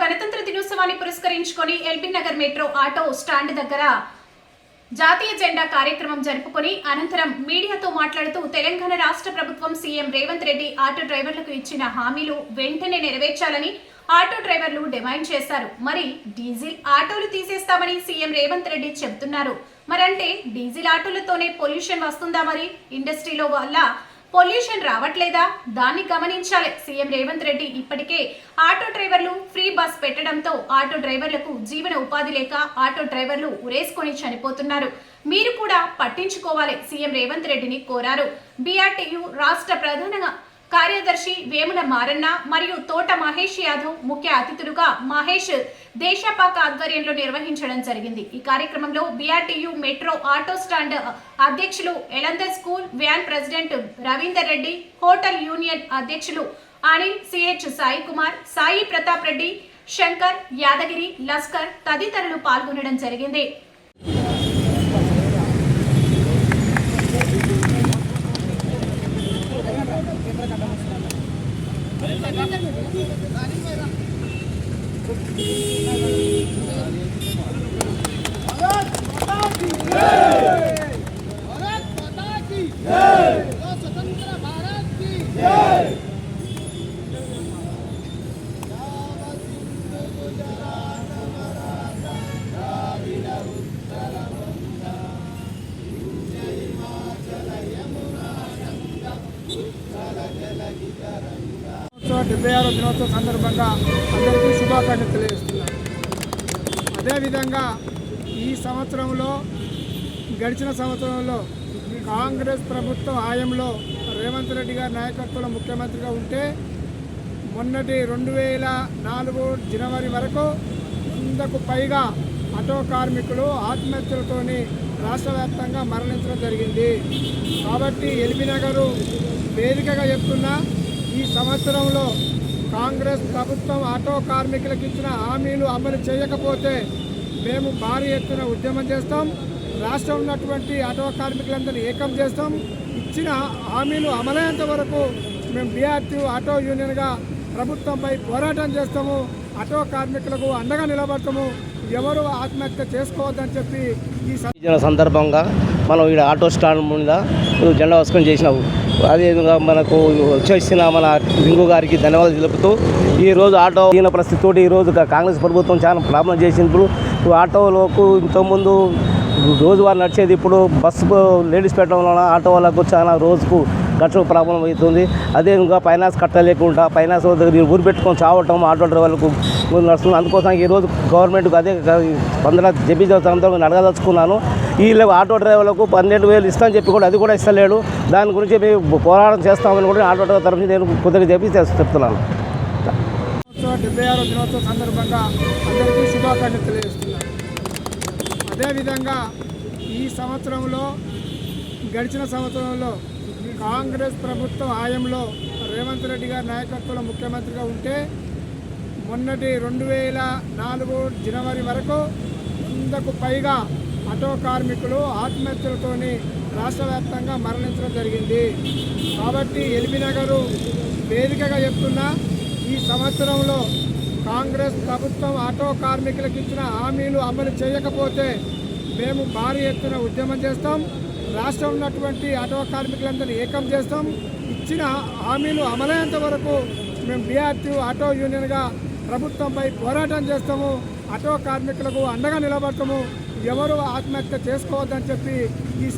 గణతంత్ర దినోత్సవాన్ని పురస్కరించుకొని LB Nagar metro auto stand దగ్గర జాతీయ జెండా కార్యక్రమం జరుపుకొని అనంతరం మీడియాతో మాట్లాడుతూ తెలంగాణ రాష్ట్ర ప్రభుత్వం సీఎం రేవంత్ రెడ్డి ఆటో డ్రైవర్లకు ఇచ్చిన హామీలు వెంటనే నెరవేర్చాలని ఆటో డ్రైవర్లు డిమాండ్ చేశారు. మరి డీజిల్ ఆటోలు తీసేస్తామని సీఎం రేవంత్ రెడ్డి చెబుతున్నారు. మరంటే డీజిల్ ఆటోలతోనే పొల్యూషన్ వస్తుందా? మరి ఇండస్ట్రీలో వల్ల పొల్యూషన్ రావట్లేదా? దాన్ని గమనించాలి. సీఎం రేవంత్ రెడ్డి ఇప్పటికే ఆటో డ్రైవర్లు ఫ్రీ బస్ పెట్టడంతో ఆటో డ్రైవర్లకు జీవన ఉపాధి లేక ఆటో డ్రైవర్లు ఉరేసుకొని చనిపోతున్నారు. మీరు కూడా పట్టించుకోవాలి, సీఎం రేవంత్ రెడ్డిని కోరారు. బీఆర్టీయూ రాష్ట్ర ప్రధాన కార్యదర్శి వేముల మారన్న మరియు తోట మహేష్ యాదవ్ ముఖ్య అతిథులుగా మహేష్ దేశపాక ఆధ్వర్యంలో నిర్వహించడం జరిగింది. ఈ కార్యక్రమంలో బీఆర్టీయూ మెట్రో ఆటో స్టాండ్ అధ్యక్షులు ఎలందర్ school van president Ravinder Reddy, hotel union అధ్యక్షులు అనిల్, సిహెచ్ సాయి కుమార్, సాయి ప్రతాప్ రెడ్డి, శంకర్, యాదగిరి, లస్కర్ తదితరులు పాల్గొనడం జరిగింది. దినోత్సవ సందర్భంగా అందరికీ శుభాకాంక్షలు తెలియజేస్తున్నాను. అదేవిధంగా ఈ సంవత్సరంలో గడిచిన సంవత్సరంలో కాంగ్రెస్ ప్రభుత్వం హయాంలో రేవంత్ రెడ్డి గారి నాయకత్వంలో ముఖ్యమంత్రిగా ఉంటే మొన్నటి 2004 జనవరి వరకు 100కు పైగా ఆటో కార్మికులు ఆత్మహత్యలతోని రాష్ట్ర వ్యాప్తంగా మరణించడం జరిగింది. కాబట్టి ఎల్బీ నగరు వేదికగా చెప్తున్నా, ఈ సంవత్సరంలో కాంగ్రెస్ ప్రభుత్వం ఆటో కార్మికులకు ఇచ్చిన హామీలు అమలు చేయకపోతే మేము భారీ ఎత్తున ఉద్యమం చేస్తాం. రాష్ట్రంలో ఉన్నటువంటి ఆటో కార్మికులందరినీ ఏకం చేస్తాం. ఇచ్చిన హామీలు అమలయ్యేంత వరకు మేము బీఆర్టీ ఆటో యూనియన్గా ప్రభుత్వంపై పోరాటం చేస్తాము. ఆటో కార్మికులకు అండగా నిలబడతాము. ఎవరు ఆత్మహత్య చేసుకోవద్దని చెప్పి ఈ సందర్భంగా మనం ఇక్కడ ఆటో స్టాండ్ మీద జెండా వేసుకొని చేసినాము. అదేవిధంగా మనకు చేసిన మన లింగు గారికి ధన్యవాదాలు తెలుపుతూ ఈరోజు ఆటో దీని పరిస్థితితోటి ఈరోజు కాంగ్రెస్ ప్రభుత్వం చాలా ప్రాబ్లం చేసింది. ఆటోలకు ఇంతకుముందు రోజువారు నడిచేది ఇప్పుడు బస్సు లేడీస్ పెట్టడం వలన ఆటో వాళ్ళకు చాలా రోజుకు ఖర్చు ప్రాబ్లం అవుతుంది. అదేవిధంగా ఫైనాన్స్ కట్టలేకుండా ఫైనాన్స్ ఊరు పెట్టుకొని చావటం ఆటో డ్రైవర్లకు నడుస్తుంది. అందుకోసం ఈరోజు గవర్నమెంట్కు అదే 15 జబీ సందర్భంగా అడగదలుచుకున్నాను. ఈ ఆటో డ్రైవర్లకు 12,000 ఇస్తామని చెప్పి కూడా అది కూడా ఇస్తలేడు. దాని గురించి మేము పోరాటం చేస్తామని కూడా ఆటో డ్రైవర్ తరఫున నేను కొద్దిగా చెప్పి చెప్తున్నాను. 76వ దినోత్సవ సందర్భంగా అందరికీ శుభాకాంక్షలు తెలియజేస్తున్నాను. అదేవిధంగా ఈ సంవత్సరంలో గడిచిన సంవత్సరంలో కాంగ్రెస్ ప్రభుత్వం హయాంలో రేవంత్ రెడ్డి గారి నాయకత్వంలో ముఖ్యమంత్రిగా ఉంటే మొన్నటి 2004 జనవరి వరకు 100కు పైగా ఆటో కార్మికులు ఆత్మహత్యలతోని రాష్ట్ర వ్యాప్తంగా మరణించడం జరిగింది. కాబట్టి ఎల్బీ నగరు వేదికగా చెప్తున్నా, ఈ సంవత్సరంలో కాంగ్రెస్ ప్రభుత్వం ఆటో కార్మికులకు ఇచ్చిన హామీలు అమలు చేయకపోతే మేము భారీ ఎత్తున ఉద్యమం చేస్తాం. రాష్ట్రంలో ఉన్నటువంటి ఆటో కార్మికులందరినీ ఏకం చేస్తాం. ఇచ్చిన హామీలు అమలయ్యేంత వరకు మేము బీఆర్టీ ఆటో యూనియన్గా ప్రభుత్వంపై పోరాటం చేస్తాము. ఆటో కార్మికులకు అండగా నిలబడతాము. ఎవరు ఆత్మహత్య చేసుకోవద్దని చెప్పి ఈ